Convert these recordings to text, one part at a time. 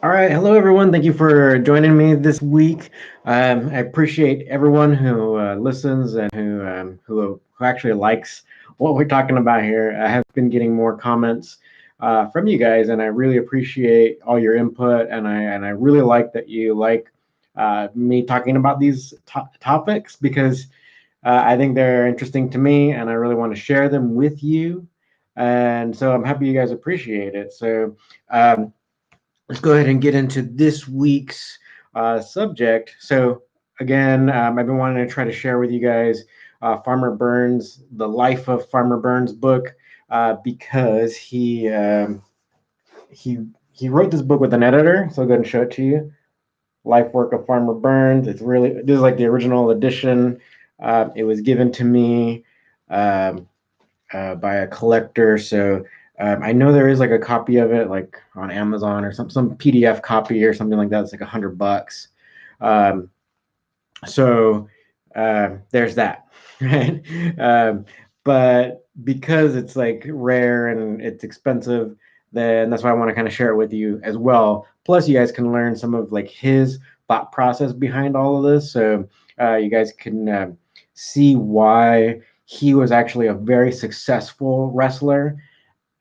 All right, hello everyone. Thank you for joining me this week. I appreciate everyone who listens and who actually likes what we're talking about here. I have been getting more comments from you guys, and I really appreciate all your input. And I really like that you like me talking about these topics because I think they're interesting to me, and I really want to share them with you. And so I'm happy you guys appreciate it. So. Let's go ahead and get into this week's subject. So, again, I've been wanting to try to share with you guys Farmer Burns, the Life of Farmer Burns book, because he he wrote this book with an editor. So I'll go ahead and show it to you. Life Work of Farmer Burns. This is like the original edition. It was given to me um, by a collector. So I know there is like a copy of it, like on Amazon or some PDF copy or something like that. It's like $100. Um, so there's that, right? But because it's like rare and it's expensive, then that's why I want to kind of share it with you as well. Plus, you guys can learn some of like his thought process behind all of this, so you guys can see why he was actually a very successful wrestler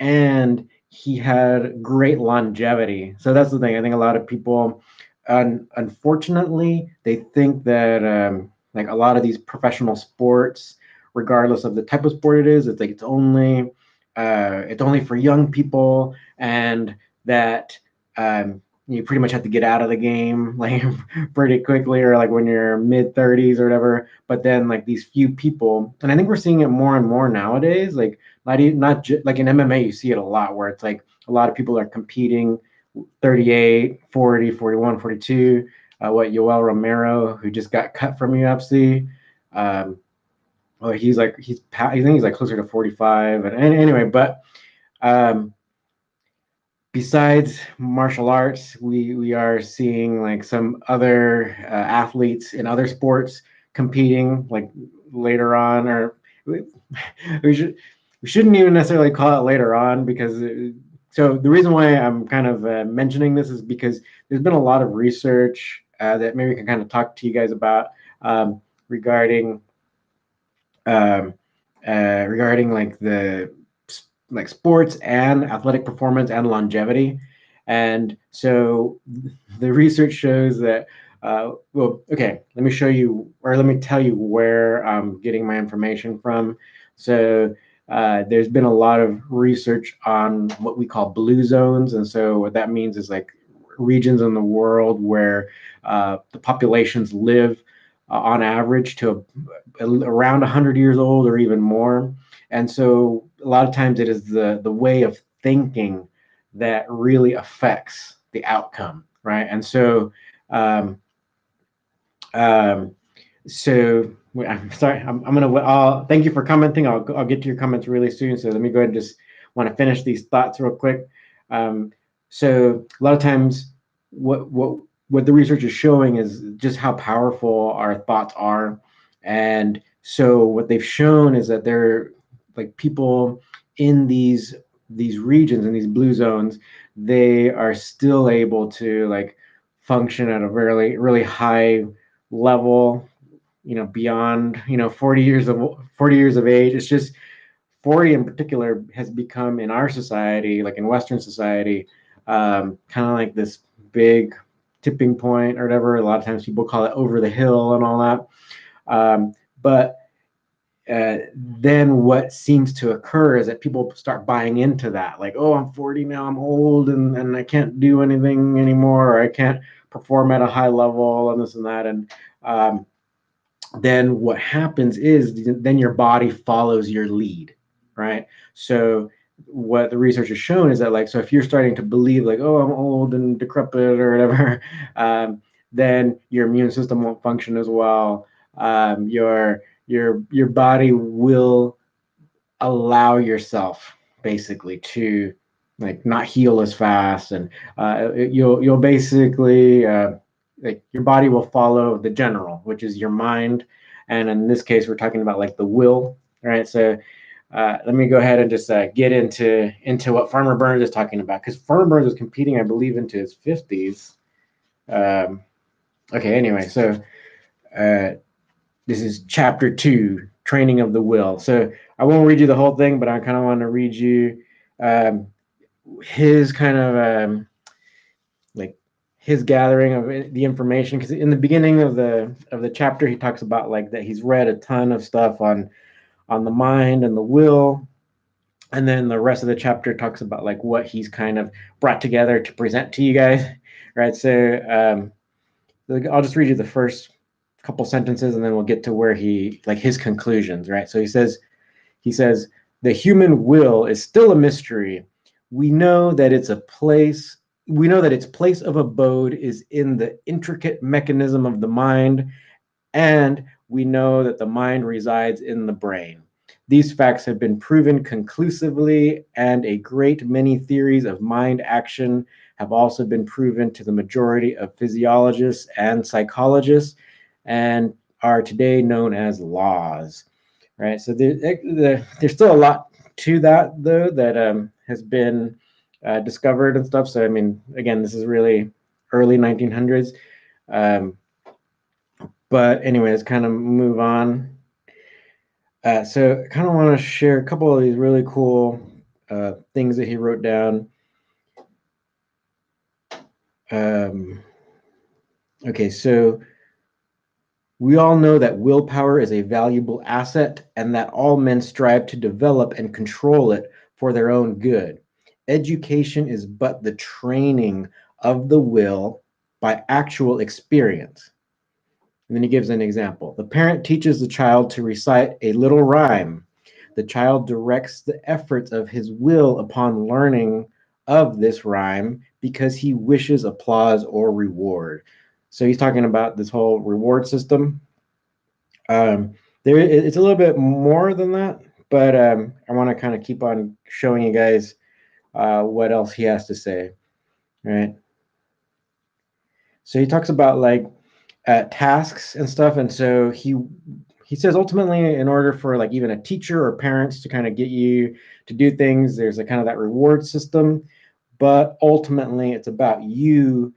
and he had great longevity. So that's the thing. I think a lot of people, unfortunately, they think that like a lot of these professional sports, regardless of the type of sport it is, it's like it's only for young people, and that you pretty much have to get out of the game like pretty quickly, or like when you're mid 30s or whatever. But then like these few people, and I think we're seeing it more and more nowadays, like like in MMA, you see it a lot where it's like a lot of people are competing 38, 40, 41, 42. What Yoel Romero, who just got cut from UFC. Um, well, I think he's like closer to 45. And anyway, but um, besides martial arts, we are seeing like some other athletes in other sports competing like later on, or we, we should we shouldn't even necessarily call it later on because so the reason why I'm kind of mentioning this is because there's been a lot of research that maybe we can kind of talk to you guys about regarding um, regarding like the like sports and athletic performance and longevity. And so the research shows that well, okay, let me show you, or let me tell you where I'm getting my information from. So there's been a lot of research on what we call blue zones. And so what that means is like regions in the world where the populations live on average to around 100 years old or even more. And so a lot of times it is the way of thinking that really affects the outcome, right? And so um, um, so I'm sorry, I'm gonna. Thank you for commenting. I'll get to your comments really soon. So let me go ahead and just want to finish these thoughts real quick. Um, so a lot of times, what the research is showing is just how powerful our thoughts are, and so what they've shown is that they're like people in these regions in these blue zones, they are still able to like function at a really high level, beyond 40 years of age. It's just 40 in particular has become in our society, like in Western society, kind of like this big tipping point or whatever. A lot of times people call it over the hill and all that. But then what seems to occur is that people start buying into that, like, oh, I'm 40 now, I'm old, and I can't do anything anymore, or I can't perform at a high level, and this and that. And then what happens is then your body follows your lead, right? So what the research has shown is that, like, so if you're starting to believe like, oh, I'm old and decrepit or whatever, then your immune system won't function as well. Your body will allow yourself basically to like not heal as fast, and you'll basically like your body will follow the general, which is your mind, and in this case we're talking about like the will, right? So let me go ahead and just get into what Farmer Burns is talking about, because Farmer Burns was competing, I believe, into his 50s. Okay, anyway, so uh, this is chapter 2, training of the will. So I won't read you the whole thing, but I kind of want to read you um, his kind of like his gathering of the information, because in the beginning of the chapter he talks about like that he's read a ton of stuff on the mind and the will, and then the rest of the chapter talks about like what he's kind of brought together to present to you guys, right? So I'll just read you the first couple sentences, and then we'll get to where he like his conclusions, right? So he says the human will is still a mystery. We know that it's a place. We know that its place of abode is in the intricate mechanism of the mind, and we know that the mind resides in the brain. These facts have been proven conclusively, and a great many theories of mind action have also been proven to the majority of physiologists and psychologists, and are today known as laws. Right. So there's still a lot to that, though, that has been discovered and stuff. So I mean, again, this is really early 1900s. Um, but anyway, let's kind of move on. So I kind of want to share a couple of these really cool things that he wrote down. Okay, so we all know that willpower is a valuable asset and that all men strive to develop and control it for their own good. Education is but the training of the will by actual experience. And then he gives an example. The parent teaches the child to recite a little rhyme. The child directs the efforts of his will upon learning of this rhyme because he wishes applause or reward. So he's talking about this whole reward system. It's a little bit more than that, but I want to kind of keep on showing you guys what else he has to say. Right. So he talks about like tasks and stuff, and so he says ultimately, in order for like even a teacher or parents to kind of get you to do things, there's a kind of that reward system, but ultimately it's about you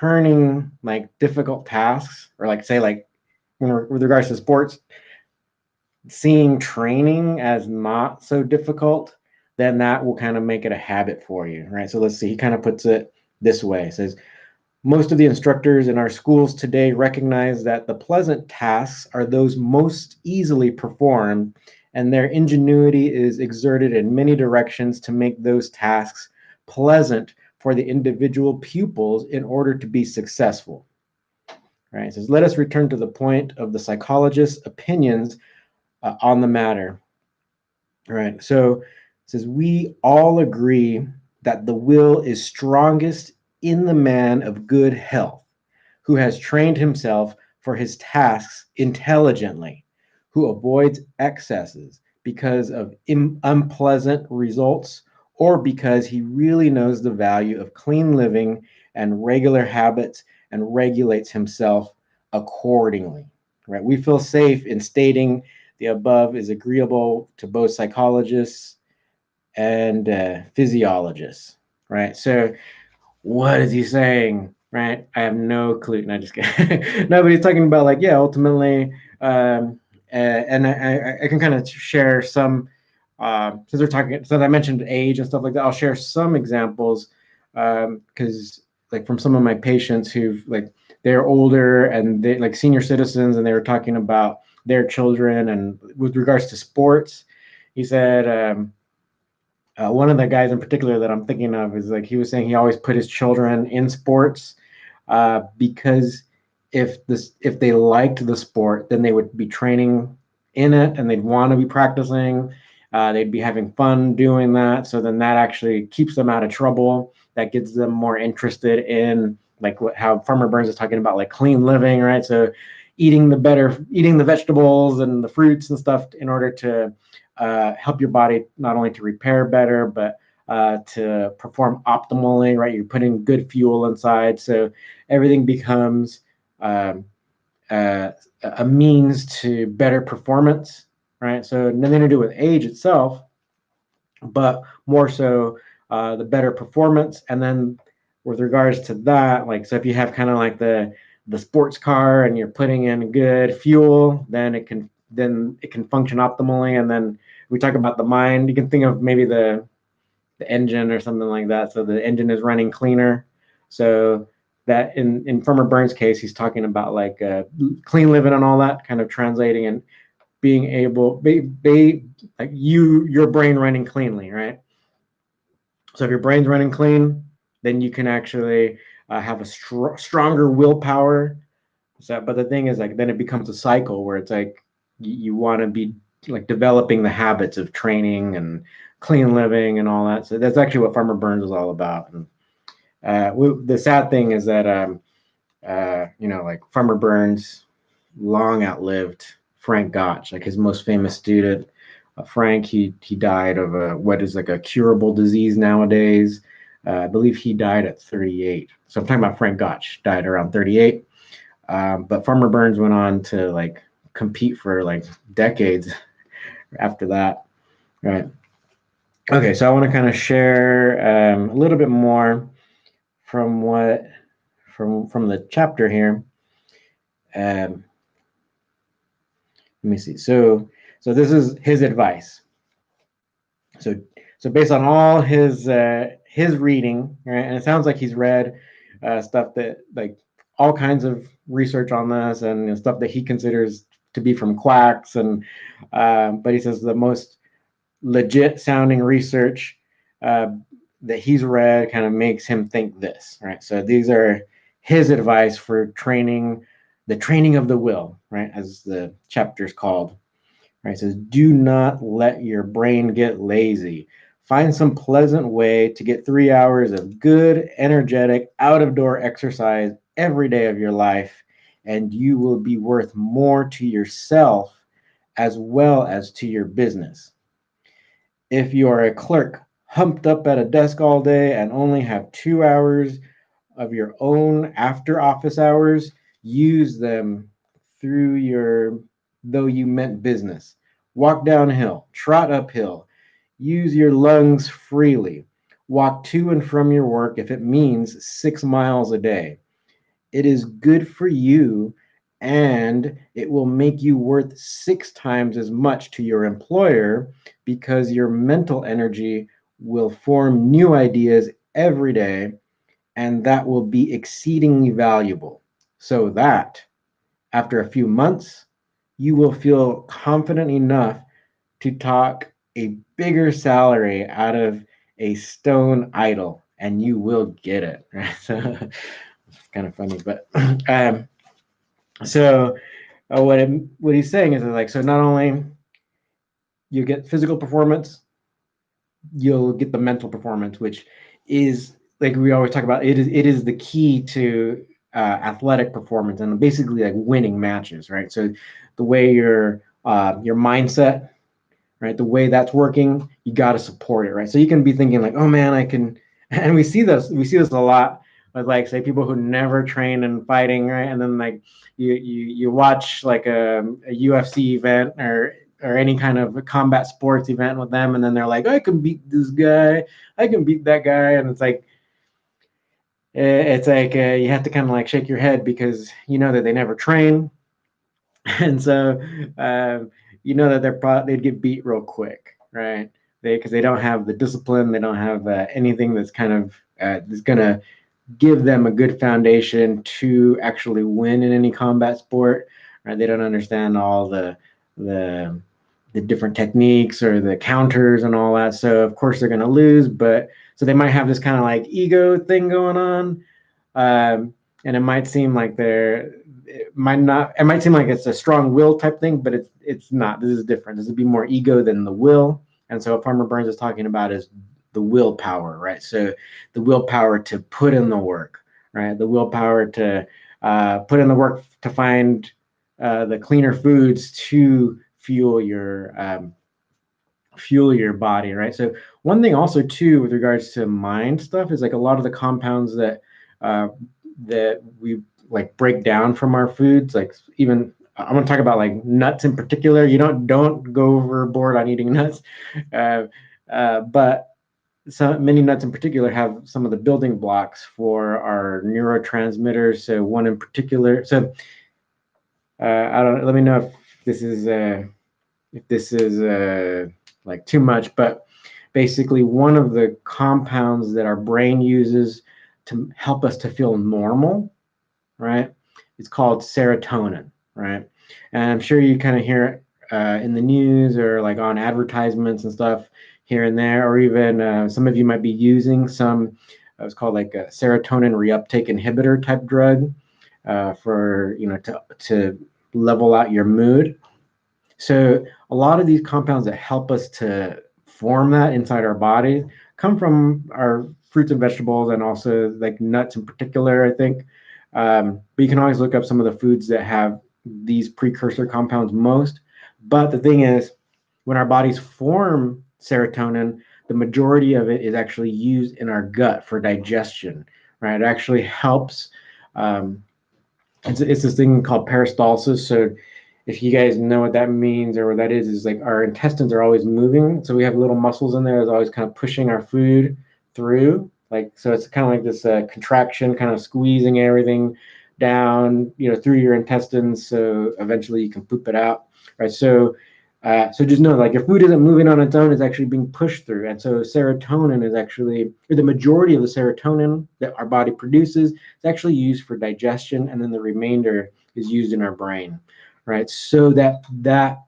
turning like difficult tasks, or like say like with regards to sports, seeing training as not so difficult, then that will kind of make it a habit for you, right? So let's see, he kind of puts it this way. He says, most of the instructors in our schools today recognize that the pleasant tasks are those most easily performed, and their ingenuity is exerted in many directions to make those tasks pleasant for the individual pupils in order to be successful. Right? It says, let us return to the point of the psychologist's opinions on the matter. All right. So it says, we all agree that the will is strongest in the man of good health, who has trained himself for his tasks intelligently, who avoids excesses because of unpleasant results, or because he really knows the value of clean living and regular habits and regulates himself accordingly. Right? We feel safe in stating the above is agreeable to both psychologists and physiologists. Right? So what is he saying? Right? I have no clue. No, just kidding. No, but he's talking about like, yeah, ultimately, and I can kind of share some, since we're talking, since I mentioned age and stuff like that, I'll share some examples, because like from some of my patients who've like, they're older and they like senior citizens, and they were talking about their children, and with regards to sports, he said, one of the guys in particular that I'm thinking of is like he was saying he always put his children in sports, because if they liked the sport, then they would be training in it and they'd want to be practicing. They'd be having fun doing that. So then that actually keeps them out of trouble. That gets them more interested in like how Farmer Burns is talking about, like clean living, right? So eating the vegetables and the fruits and stuff in order to help your body not only to repair better, but to perform optimally, right? You're putting good fuel inside. So everything becomes uh, a means to better performance, right? So nothing to do with age itself, but more so the better performance. And then with regards to that, like, so if you have kind of like the sports car and you're putting in good fuel, then it can function optimally. And then we talk about the mind, you can think of maybe the engine or something like that. So the engine is running cleaner. So that in Farmer Burns' case, he's talking about like clean living and all that, kind of translating and being able, like your brain running cleanly, right? So if your brain's running clean, then you can actually have a stronger willpower. So, but the thing is, like, then it becomes a cycle where it's like you want to be like developing the habits of training and clean living and all that. So that's actually what Farmer Burns is all about. And the sad thing is that like Farmer Burns long outlived Frank Gotch, like his most famous student. Frank, he died of what is like a curable disease nowadays. I believe he died at 38. So I'm talking about Frank Gotch, died around 38. But Farmer Burns went on to like compete for like decades after that. Right. Okay, so I want to kind of share a little bit more from from the chapter here. Um, Let me see. So this is his advice. So so based on all his reading, right, and it sounds like he's read stuff that like all kinds of research on this and stuff that he considers to be from quacks and but he says the most legit sounding research uh, that he's read kind of makes him think this, right? So these are his advice for training, the training of the will, right, as the chapter is called. Right, it says, do not let your brain get lazy. Find some pleasant way to get 3 hours of good, energetic, out of door exercise every day of your life, and you will be worth more to yourself as well as to your business. If you are a clerk humped up at a desk all day and only have 2 hours of your own after office hours, use them through your though you meant business. Walk downhill, trot uphill, use your lungs freely. Walk to and from your work if it means 6 miles a day. It is good for you and it will make you worth 6 times as much to your employer because your mental energy will form new ideas every day and that will be exceedingly valuable. So that after a few months, you will feel confident enough to talk a bigger salary out of a stone idol and you will get it. Right? So it's kind of funny, but so what he's saying is like, so not only you get physical performance, you'll get the mental performance, which is like we always talk about. It is the key to athletic performance and basically like winning matches, right? So the way your mindset, right, the way that's working, you got to support it, right? So you can be thinking like, oh man, I can, and we see this a lot with like say people who never train in fighting, right? And then like you watch like a UFC event or any kind of combat sports event with them, and then they're like, I can beat this guy, I can beat that guy, and it's like you have to kind of like shake your head because you know that they never train, and so you know that they'd get beat real quick, right? Because they don't have the discipline, they don't have anything that's kind of that's gonna give them a good foundation to actually win in any combat sport. Right? They don't understand all the the different techniques or the counters and all that. So of course they're gonna lose, but so they might have this kind of like ego thing going on. And it might seem like it might seem like it's a strong will type thing, but it's not. This is different. This would be more ego than the will. And so what Farmer Burns is talking about is the willpower, right? So the willpower to put in the work, right? The willpower to put in the work to find the cleaner foods to fuel your body, right? So one thing also too with regards to mind stuff is like a lot of the compounds that that we like break down from our foods, like even I'm going to talk about like nuts in particular. You don't go overboard on eating nuts, uh, but many nuts in particular have some of the building blocks for our neurotransmitters. So one in particular. So I don't. Let me know if this is like too much, but basically one of the compounds that our brain uses to help us to feel normal, right? It's called serotonin, right? And I'm sure you kind of hear it in the news or like on advertisements and stuff here and there, or even some of you might be using some. It's called like a serotonin reuptake inhibitor type drug for to level out your mood. So a lot of these compounds that help us to form that inside our body come from our fruits and vegetables, and also like nuts in particular, I think. But you can always look up some of the foods that have these precursor compounds most. But the thing is, when our bodies form serotonin, the majority of it is actually used in our gut for digestion, right? It actually helps. Um, it's this thing called peristalsis. So if you guys know what that means or what that is like our intestines are always moving. So we have little muscles in there that's always kind of pushing our food through. Like, so it's kind of like this contraction, kind of squeezing everything down, through your intestines. So eventually you can poop it out, right? So just know, like, your food isn't moving on its own; it's actually being pushed through. And so serotonin is actually, or the majority of the serotonin that our body produces is actually used for digestion, and then the remainder is used in our brain, right? So that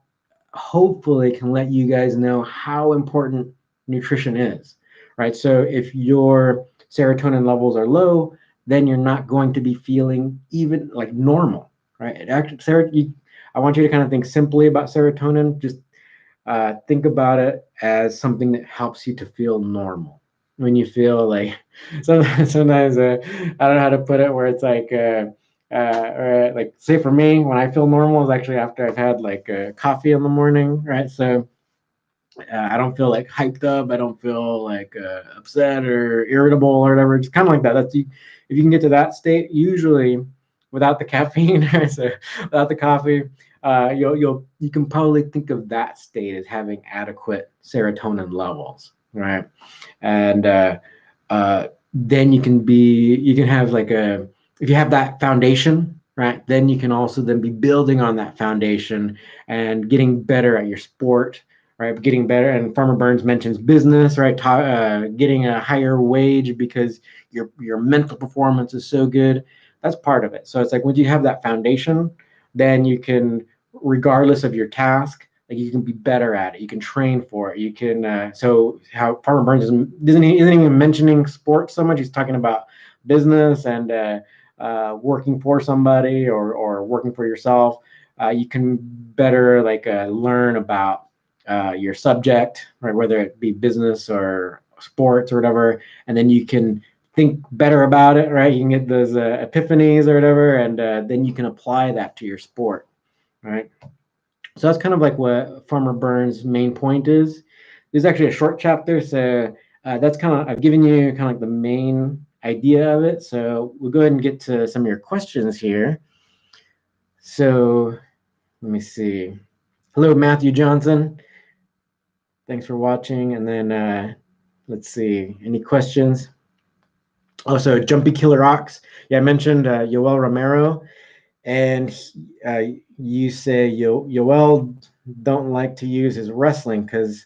hopefully can let you guys know how important nutrition is, right? So if your serotonin levels are low, then you're not going to be feeling even like normal, right? It actually, I want you to kind of think simply about serotonin. Just think about it as something that helps you to feel normal. When you feel like sometimes I don't know how to put it, where it's like or like, say for me, when I feel normal is actually after I've had like coffee in the morning, right? So I don't feel like hyped up. I don't feel like upset or irritable or whatever. It's kind of like that. If you can get to that state, usually without the caffeine, right? So without the coffee, you can probably think of that state as having adequate serotonin levels, right? And then you can have like if you have that foundation, right? Then you can also then be building on that foundation and getting better at your sport, right? Getting better. And Farmer Burns mentions business, right? Getting a higher wage because your mental performance is so good. That's part of it. So it's like, once you have that foundation, then you can, regardless of your task, like, you can be better at it. You can train for it. You can. So how Farmer Burns isn't even mentioning sports so much. He's talking about business and working for somebody, or working for yourself. You can better like learn about your subject, right? Whether it be business or sports or whatever, and then you can think better about it, right? You can get those epiphanies or whatever, and then you can apply that to your sport, right? So that's kind of like what Farmer Burns' main point is. There's actually a short chapter, so that's kind of, I've given you kind of like the main idea of it. So we'll go ahead and get to some of your questions here. So let me see. Hello, Matthew Johnson. Thanks for watching. And then let's see, any questions? Also, Jumpy Killer Ox. Yeah, I mentioned Yoel Romero. And you say Yoel don't like to use his wrestling because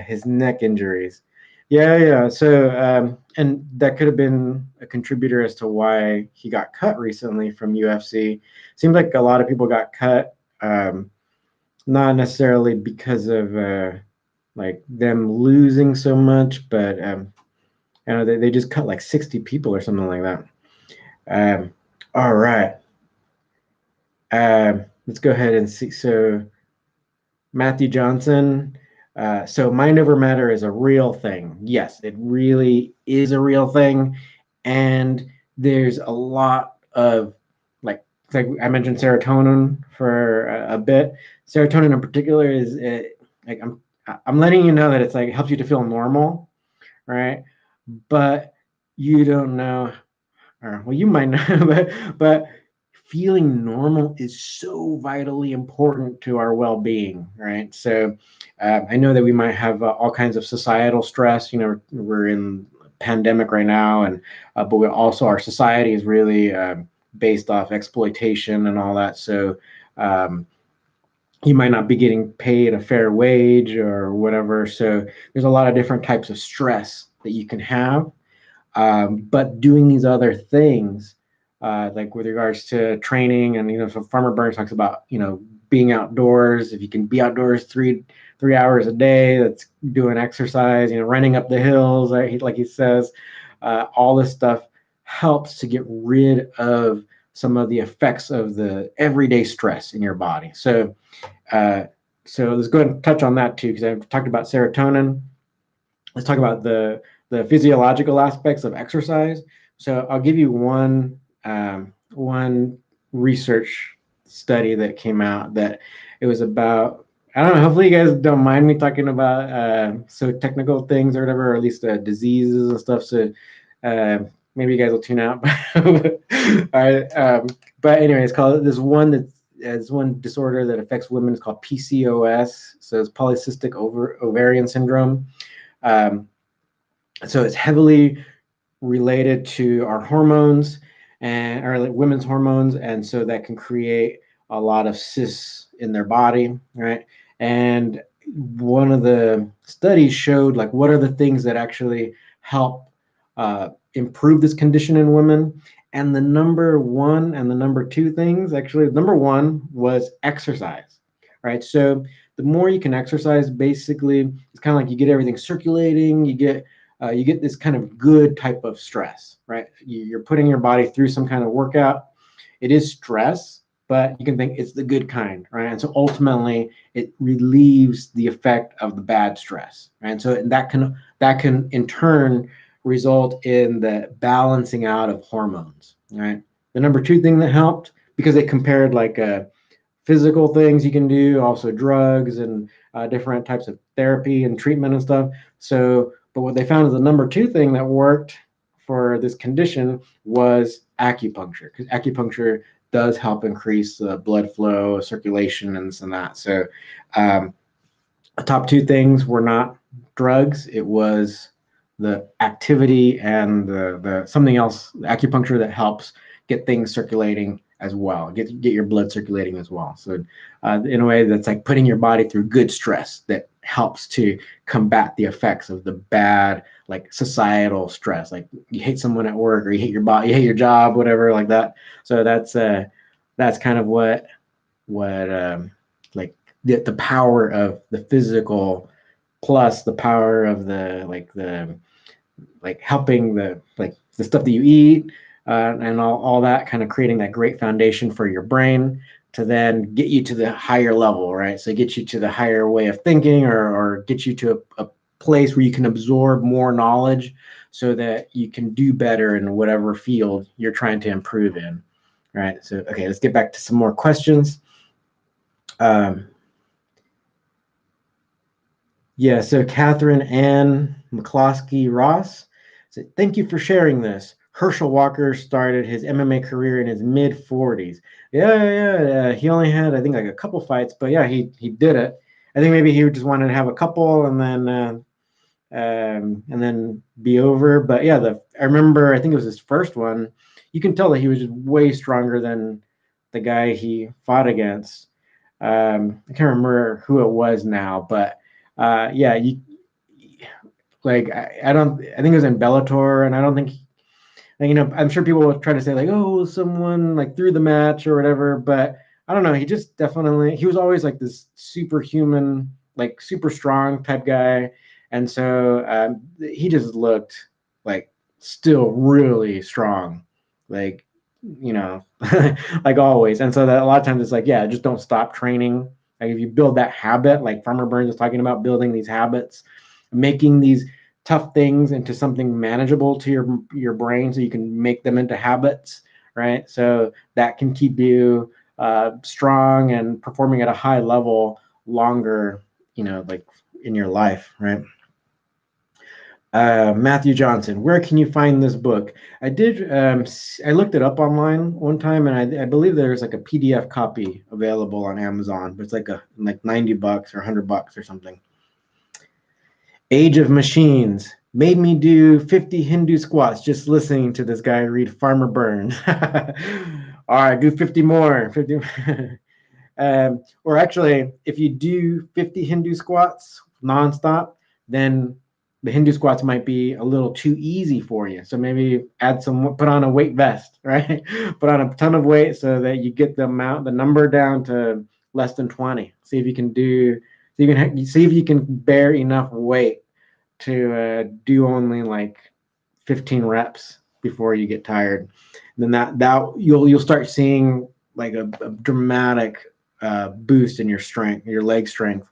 his neck injuries. Yeah. So and that could have been a contributor as to why he got cut recently from UFC. Seems like a lot of people got cut, not necessarily because of like them losing so much, but they just cut like 60 people or something like that. All right. Let's go ahead and see. So Matthew Johnson. So mind over matter is a real thing. Yes, it really is a real thing. And there's a lot of like I mentioned serotonin for a bit. Serotonin in particular is like I'm letting you know that it's like, it helps you to feel normal, right? But you don't know, or well, you might know, but feeling normal is so vitally important to our well-being, right? So I know that we might have all kinds of societal stress. We're in pandemic right now, and but we also, our society is really based off exploitation and all that. So um, you might not be getting paid a fair wage or whatever. So there's a lot of different types of stress that you can have. But doing these other things, like with regards to training, and so Farmer Burns talks about being outdoors. If you can be outdoors three hours a day, that's doing exercise. Running up the hills, right? Like he says, all this stuff helps to get rid of some of the effects of the everyday stress in your body. Uh, so let's go ahead and touch on that too, because I've talked about serotonin. Let's talk about the physiological aspects of exercise. So I'll give you one research study that came out that it was about. I don't know. Hopefully, you guys don't mind me talking about so technical things or whatever, or at least diseases and stuff. So uh, maybe you guys will tune out. All right. But anyway, it's called this one disorder that affects women. It's called PCOS. So it's polycystic ovarian syndrome. Um, so it's heavily related to our hormones and or like women's hormones, and so that can create a lot of cysts in their body, right? And one of the studies showed like what are the things that actually help improve this condition in women. And the number one and the number two things, actually, number one was exercise, right? So the more you can exercise, basically, it's kind of like you get everything circulating, you get this kind of good type of stress, right? You're putting your body through some kind of workout. It is stress, but you can think it's the good kind, right? And so ultimately, it relieves the effect of the bad stress, right? And so that can in turn result in the balancing out of hormones, right? The number two thing that helped, because they compared like physical things you can do, also drugs and different types of therapy and treatment and stuff. So, but what they found is the number two thing that worked for this condition was acupuncture, because acupuncture does help increase the blood flow, circulation, and this and that. So, um, the top two things were not drugs; it was the activity and the something else, acupuncture, that helps get things circulating as well, get your blood circulating as well. So in a way, that's like putting your body through good stress that helps to combat the effects of the bad, like societal stress, like you hate someone at work or you hate your body, you hate your job, whatever, like that. So that's kind of what like the power of the physical plus the power of the helping the stuff that you eat, and all that, kind of creating that great foundation for your brain to then get you to the higher level, right? So get you to the higher way of thinking, or get you to a place where you can absorb more knowledge so that you can do better in whatever field you're trying to improve in, right? So, okay, let's get back to some more questions. Um, Yeah, so Catherine Ann McCloskey Ross said, "Thank you for sharing this. Herschel Walker started his MMA career in his mid 40s. Yeah. He only had, I think, like a couple fights, but yeah, he did it. I think maybe he just wanted to have a couple and then be over. But yeah, I remember, I think it was his first one. You can tell that he was just way stronger than the guy he fought against. I can't remember who it was now, but yeah, I don't, I think it was in Bellator, and I don't think, I'm sure people will try to say like, oh, someone like threw the match or whatever, but I don't know. He was always like this superhuman, like super strong type guy, and so he just looked like still really strong, like like always. And so that a lot of times it's like, yeah, just don't stop training. Like if you build that habit, like Farmer Burns is talking about, building these habits, making these tough things into something manageable to your brain, so you can make them into habits, right? So that can keep you strong and performing at a high level longer, like in your life, right? Matthew Johnson, where can you find this book? I did. I looked it up online one time, and I believe there's like a PDF copy available on Amazon, but it's like $90 or $100 or something. Age of Machines made me do 50 Hindu squats just listening to this guy read Farmer Burns. All right, do 50 more. 50. Or actually, if you do 50 Hindu squats nonstop, then the Hindu squats might be a little too easy for you. So maybe put on a weight vest, right? Put on a ton of weight so that you get the number down to less than 20. See if you can bear enough weight to do only like 15 reps before you get tired. And then that you'll start seeing like a dramatic boost in your strength, your leg strength.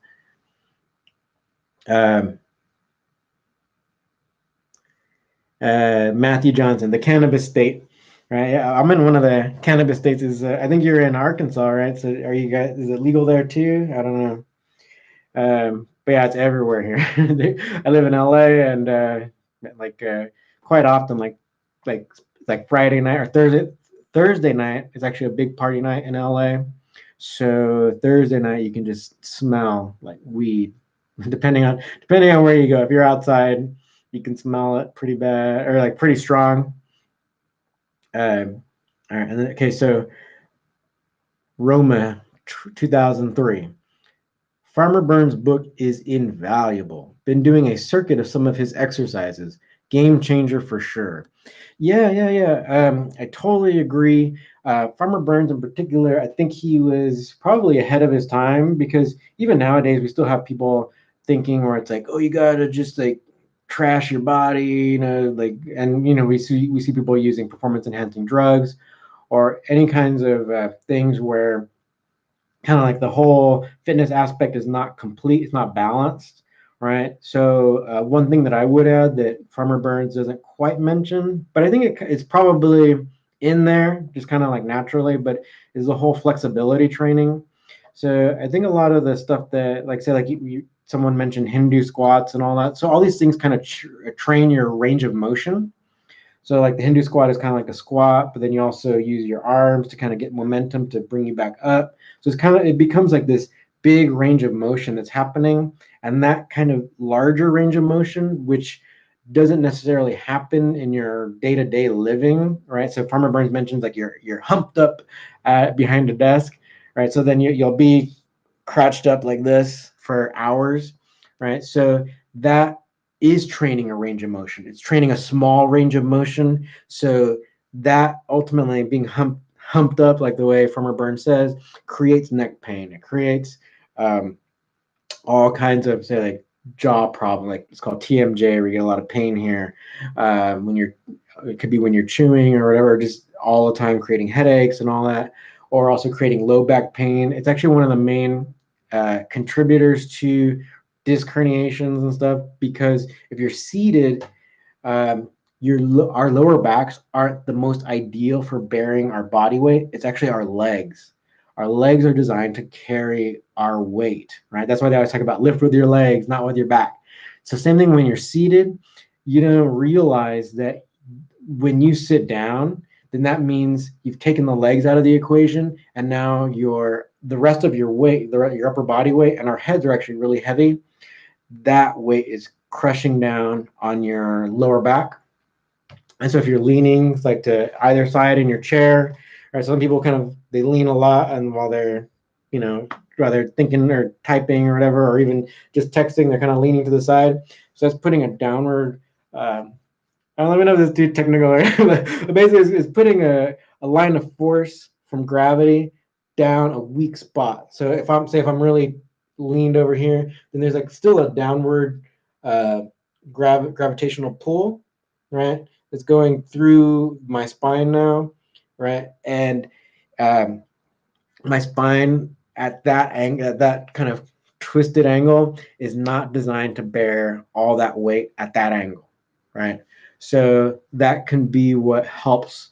Um, Matthew Johnson, the cannabis state, right? Yeah, I'm in one of the cannabis states. I think you're in Arkansas, right? So are you guys? Is it legal there too? I don't know. But yeah, it's everywhere here. I live in LA, and like quite often, like Friday night or Thursday night is actually a big party night in LA. So Thursday night you can just smell like weed, depending on where you go. If you're outside, you can smell it pretty bad or like pretty strong. All right, and then, okay, so Roma, 2003. Farmer Burns' book is invaluable. Been doing a circuit of some of his exercises. Game changer for sure. Yeah. I totally agree. Farmer Burns, in particular, I think he was probably ahead of his time because even nowadays we still have people thinking where it's like, oh, you gotta just like trash your body, like, and we see people using performance enhancing drugs or any kinds of things where kind of like the whole fitness aspect is not complete, it's not balanced, right? So one thing that I would add that Farmer Burns doesn't quite mention, but I think it's probably in there just kind of like naturally, but is the whole flexibility training. So I think a lot of the stuff that, like, say, like someone mentioned Hindu squats and all that. So all these things kind of train your range of motion. So like the Hindu squat is kind of like a squat, but then you also use your arms to kind of get momentum to bring you back up. So it becomes like this big range of motion that's happening, and that kind of larger range of motion, which doesn't necessarily happen in your day-to-day living, right? So Farmer Burns mentions like you're humped up behind a desk, right? So then you'll be crouched up like this for hours, right? So that is training a range of motion. It's training a small range of motion. So that ultimately being humped up, like the way Farmer Burns says, creates neck pain. It creates all kinds of, say, like jaw problem, like it's called TMJ, where you get a lot of pain here. It could be when you're chewing or whatever, just all the time creating headaches and all that, or also creating low back pain. It's actually one of the main contributors to disc herniations and stuff, because if you're seated, um, our lower backs aren't the most ideal for bearing our body weight. It's actually our legs. Our legs are designed to carry our weight, right? That's why they always talk about lift with your legs, not with your back. So same thing when you're seated, you don't realize that when you sit down, then that means you've taken the legs out of the equation, and now the rest of your weight, your upper body weight, and our heads are actually really heavy. That weight is crushing down on your lower back. And so if you're leaning, it's like to either side in your chair, or some people they lean a lot, and while they're, rather thinking or typing or whatever, or even just texting, they're kind of leaning to the side. So that's putting a downward. I don't even know if this is too technical, but basically it's putting a line of force from gravity down a weak spot. So if I'm really leaned over here, then there's like still a downward uh, gravitational pull, right? It's going through my spine now, right? And um, my spine at that angle, at that kind of twisted angle, is not designed to bear all that weight at that angle, right? So that can be what helps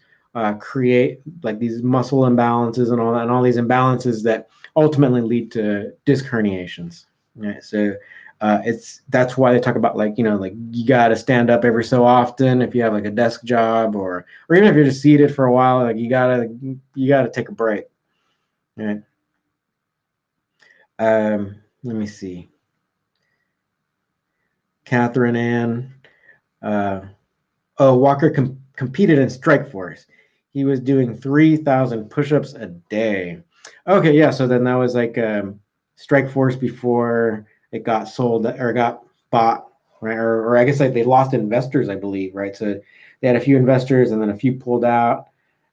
create like these muscle imbalances and all that, and all these imbalances that ultimately lead to disc herniations. Right. So That's why they talk about like like you got to stand up every so often if you have like a desk job, or even if you're just seated for a while, like you gotta take a break. Right? Let me see. Catherine Ann. Uh, oh, Walker competed in Strike Force. He was doing 3,000 push-ups a day. Okay, yeah. So then that was like Strike Force before it got sold or got bought, right? Or I guess like they lost investors, I believe, right? So they had a few investors and then a few pulled out,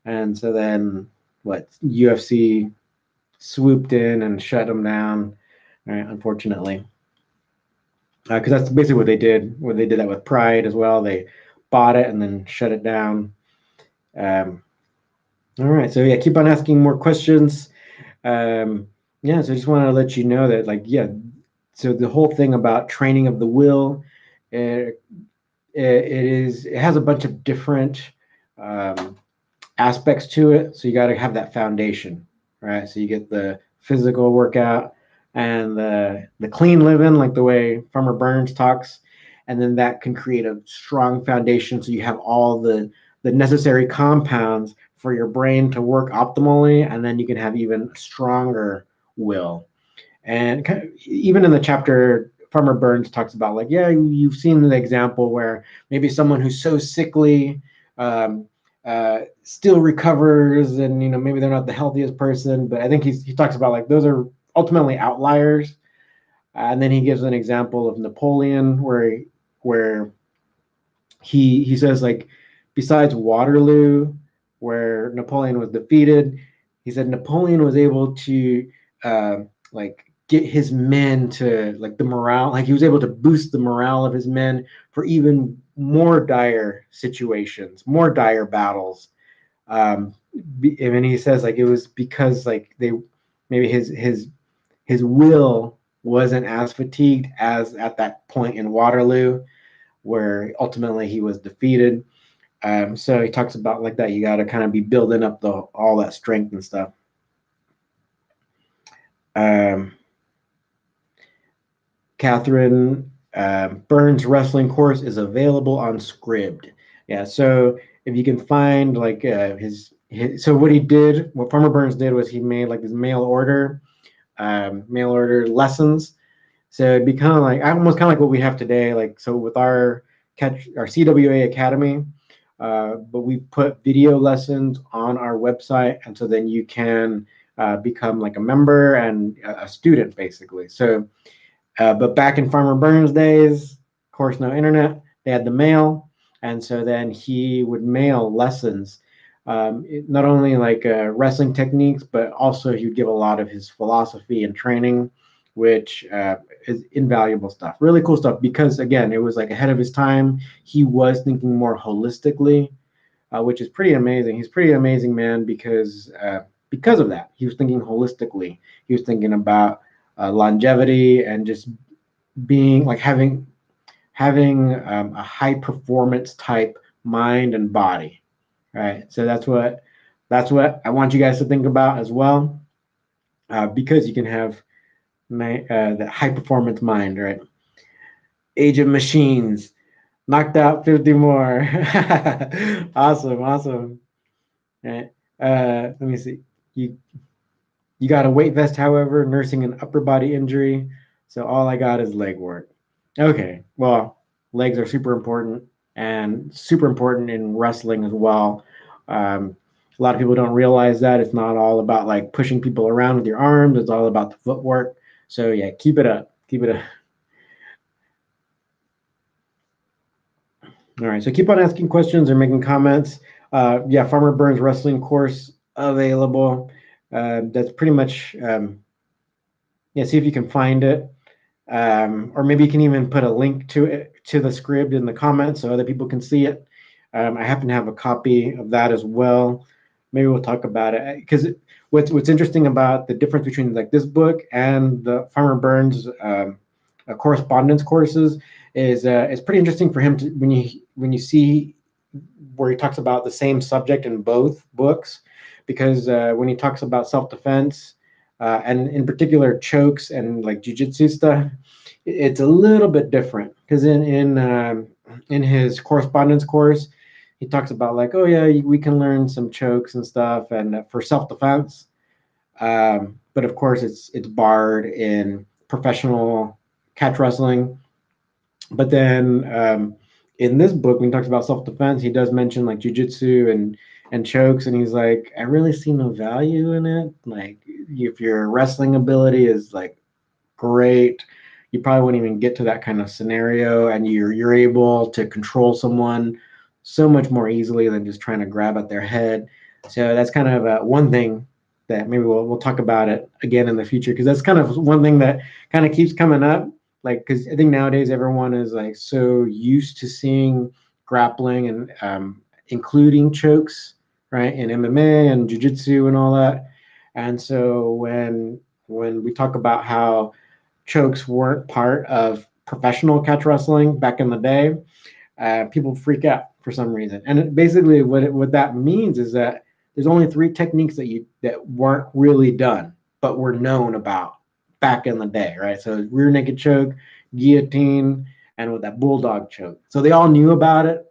and so then what? UFC swooped in and shut them down, right? Unfortunately, because that's basically what they did. What they did that with Pride as well. They bought it and then shut it down. Um, all right, so yeah, keep on asking more questions. Yeah, so I just want to let you know that, like, yeah, so the whole thing about training of the will, it has a bunch of different um, aspects to it. So you got to have that foundation, right? So you get the physical workout and the clean living, like the way Farmer Burns talks, and then that can create a strong foundation. So you have all the necessary compounds for your brain to work optimally, and then you can have even stronger will. And kind of, even in the chapter, Farmer Burns talks about like, yeah, you've seen the example where maybe someone who's so sickly um, still recovers, and maybe they're not the healthiest person, but I think he talks about like those are ultimately outliers. And then he gives an example of Napoleon where he says like besides Waterloo, where Napoleon was defeated, he said Napoleon was able to like get his men to like the morale, like he was able to boost the morale of his men for even more dire situations, more dire battles. And he says like it was because like they maybe his will wasn't as fatigued as at that point in Waterloo where ultimately he was defeated. So he talks about like that. You got to kind of be building up all that strength and stuff. Um, Catherine Burns wrestling course is available on Scribd. Yeah, so if you can find like so what he did, what Farmer Burns did was he made like his mail order lessons. So it'd be kind of like almost kind of like what we have today. Like so with our CWA Academy, but we put video lessons on our website, and so then you can become like a member and a student basically. So, but back in Farmer Burns days, of course, no internet. They had the mail, and so then he would mail lessons. Not only like wrestling techniques, but also he would give a lot of his philosophy and training, which is invaluable stuff. Really cool stuff because again, it was like ahead of his time. He was thinking more holistically, which is pretty amazing. He's a pretty amazing man because of that. He was thinking holistically. He was thinking about longevity and just being like having a high performance type mind and body. Right. So that's what I want you guys to think about as well, because you can have that high performance mind. Right. Age of Machines knocked out 50 more. Awesome, awesome. Right. Let me see. You you got a weight vest, however, nursing an upper body injury. So all I got is leg work. Okay. Well, legs are super important and super important in wrestling as well. A lot of people don't realize that it's not all about like pushing people around with your arms. It's all about the footwork. So yeah, keep it up. Keep it up. All right. So keep on asking questions or making comments. Yeah, Farmer Burns wrestling course available. That's pretty much yeah. See if you can find it, or maybe you can even put a link to it to the script in the comments so other people can see it. I happen to have a copy of that as well. Maybe we'll talk about it because what's interesting about the difference between like this book and the Farmer Burns correspondence courses is it's pretty interesting for him to when you see where he talks about the same subject in both books, because when he talks about self-defense and in particular chokes and like jujitsu stuff, it's a little bit different because in his correspondence course, he talks about like, oh yeah, we can learn some chokes and stuff, and for self defense. But of course, it's barred in professional catch wrestling. But then in this book, when he talks about self defense, he does mention like jujitsu and chokes, and he's like, I really see no value in it. Like, if your wrestling ability is like great, you probably wouldn't even get to that kind of scenario, and you're able to control someone so much more easily than just trying to grab at their head. So that's kind of one thing that maybe we'll talk about it again in the future, because that's kind of one thing that kind of keeps coming up. Like, because I think nowadays everyone is like so used to seeing grappling and including chokes, right, in MMA and jiu-jitsu and all that. And so when we talk about how chokes weren't part of professional catch wrestling back in the day, people freak out for some reason. And basically, what that means is that there's only three techniques that weren't really done, but were known about back in the day, right? So rear naked choke, guillotine, and with that bulldog choke. So they all knew about it,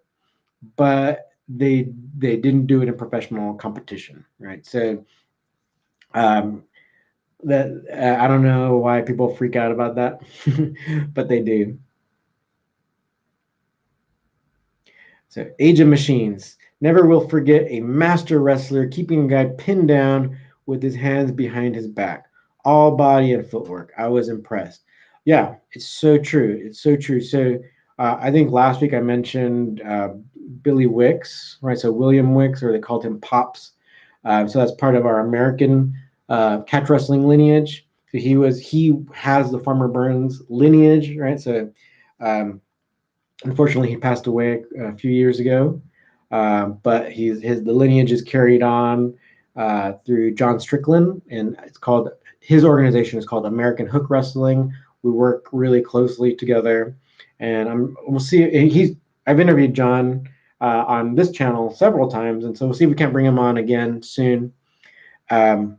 but they didn't do it in professional competition, right? So um, that I don't know why people freak out about that, but they do. So, Age of Machines. Never will forget a master wrestler keeping a guy pinned down with his hands behind his back. All body and footwork. I was impressed. Yeah, it's so true. It's so true. So, I think last week I mentioned Billy Wicks, right? So, William Wicks, or they called him Pops. So, that's part of our American catch wrestling lineage. So, he has the Farmer Burns lineage, right? So, um, unfortunately, he passed away a few years ago, but the lineage is carried on through John Strickland, and it's called his organization is called American Hook Wrestling. We work really closely together, and we'll see. I've interviewed John on this channel several times, and so we'll see if we can't bring him on again soon. Um,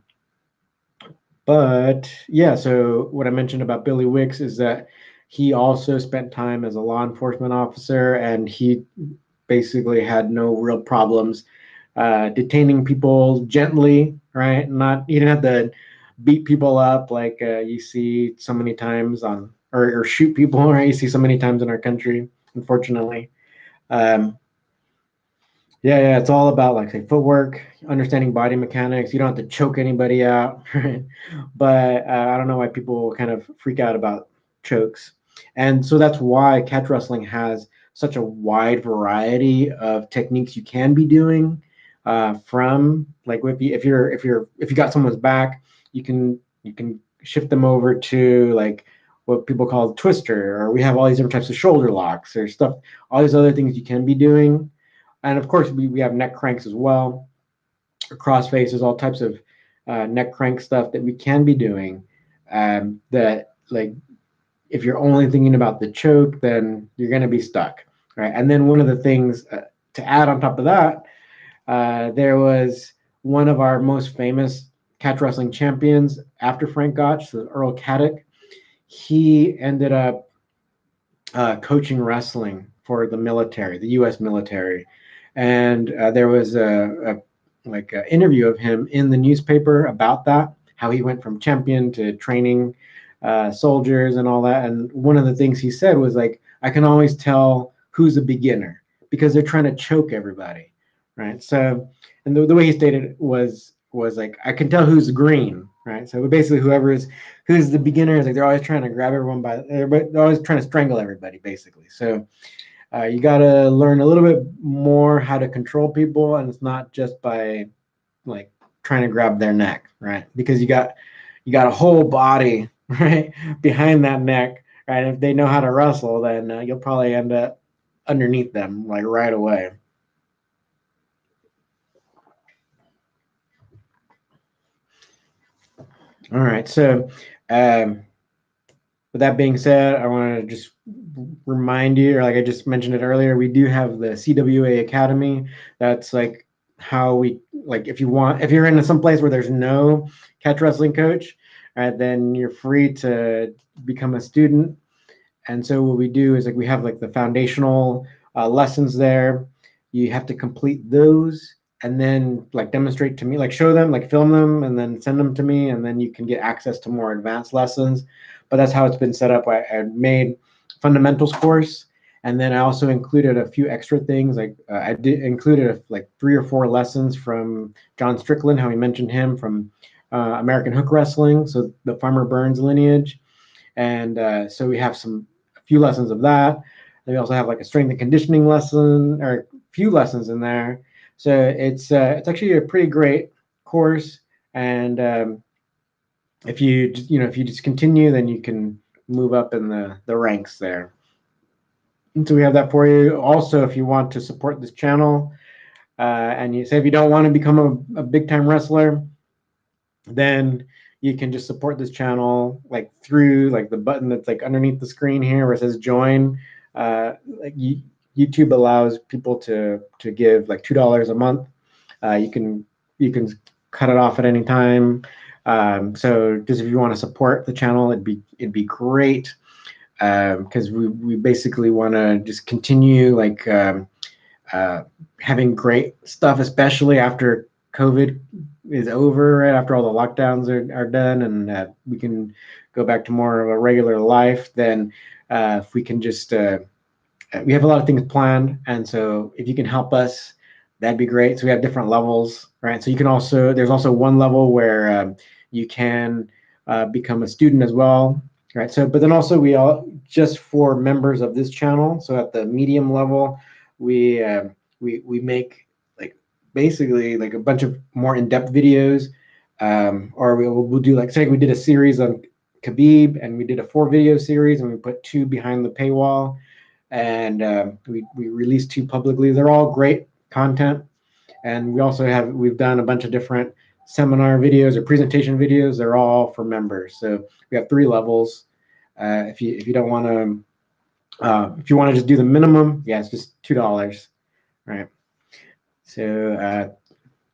but yeah, so what I mentioned about Billy Wicks is that he also spent time as a law enforcement officer, and he basically had no real problems detaining people gently, right? Not you didn't have to beat people up like you see so many times or shoot people, right? You see so many times in our country, unfortunately. Um, yeah, it's all about like say footwork, understanding body mechanics. You don't have to choke anybody out, right? But I don't know why people kind of freak out about chokes, and so that's why catch wrestling has such a wide variety of techniques you can be doing. From like if you got someone's back, you can shift them over to like what people call twister, or we have all these different types of shoulder locks or stuff, all these other things you can be doing, and of course we have neck cranks as well, cross faces, all types of neck crank stuff that we can be doing. That like if you're only thinking about the choke, then you're going to be stuck, right? And then one of the things to add on top of that, there was one of our most famous catch wrestling champions after Frank Gotch, so Earl Caddick. He ended up coaching wrestling for the military, the U.S. military, and there was a interview of him in the newspaper about that, how he went from champion to training soldiers and all that. And one of the things he said was like, I can always tell who's a beginner because they're trying to choke everybody, right? So, and the way he stated it was like, I can tell who's green, right? So basically, who's the beginner is like they're always trying to grab everyone they're always trying to strangle everybody, basically. So you got to learn a little bit more how to control people, and it's not just by like trying to grab their neck, right? Because you got a whole body right behind that neck, right? If they know how to wrestle, then you'll probably end up underneath them like right away. All right, so um, with that being said, I want to just remind you, or like I just mentioned it earlier, we do have the CWA Academy. That's like how we like if you're in some place where there's no catch wrestling coach, right, then you're free to become a student. And so what we do is like we have like the foundational lessons there. You have to complete those and then like demonstrate to me, like show them, like film them, and then send them to me, and then you can get access to more advanced lessons. But that's how it's been set up. I made fundamentals course, and then I also included a few extra things. Like I did included like 3 or 4 lessons from John Strickland, how he mentioned him from American Hook Wrestling, so the Farmer Burns lineage, and so we have a few lessons of that. And we also have like a strength and conditioning lesson or a few lessons in there. So it's actually a pretty great course, and if you just continue, then you can move up in the ranks there. And so we have that for you. Also, if you want to support this channel, and you say if you don't want to become a big time wrestler, then you can just support this channel like through like the button that's like underneath the screen here where it says join. Like YouTube allows people to give like $2 a month. You can cut it off at any time. So just if you want to support the channel, it'd be great, because we basically want to just continue like having great stuff, especially after COVID is over, right after all the lockdowns are done, and we can go back to more of a regular life. Then if we can just we have a lot of things planned, and so if you can help us, that'd be great. So we have different levels, right? So you can also there's also one level where you can become a student as well, right? So but then also we all just for members of this channel. So at the medium level, we we make like basically like a bunch of more in-depth videos, or we'll do like say we did a series on Khabib, and we did a 4 video series, and we put 2 behind the paywall, and we released 2 publicly. They're all great content, and we've done a bunch of different seminar videos or presentation videos. They're all for members. So we have 3 levels. If you don't want to if you want to just do the minimum, yeah, it's just $2, right? So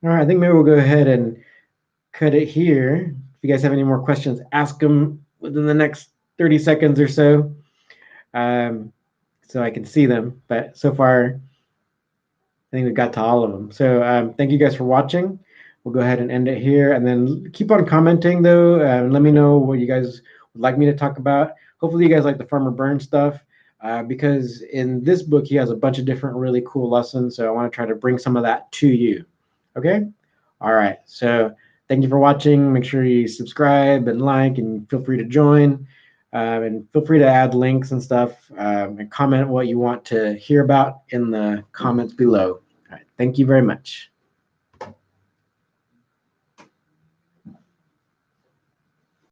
all right, I think maybe we'll go ahead and cut it here. If you guys have any more questions, ask them within the next 30 seconds or so. So I can see them. But so far, I think we got to all of them. So thank you guys for watching. We'll go ahead and end it here, and then keep on commenting though, and let me know what you guys would like me to talk about. Hopefully you guys like the Farmer Burn stuff, because in this book he has a bunch of different really cool lessons. So I want to try to bring some of that to you. Okay? All right. So thank you for watching. Make sure you subscribe and like, and feel free to join. And feel free to add links and stuff, and comment what you want to hear about in the comments below. All right, thank you very much.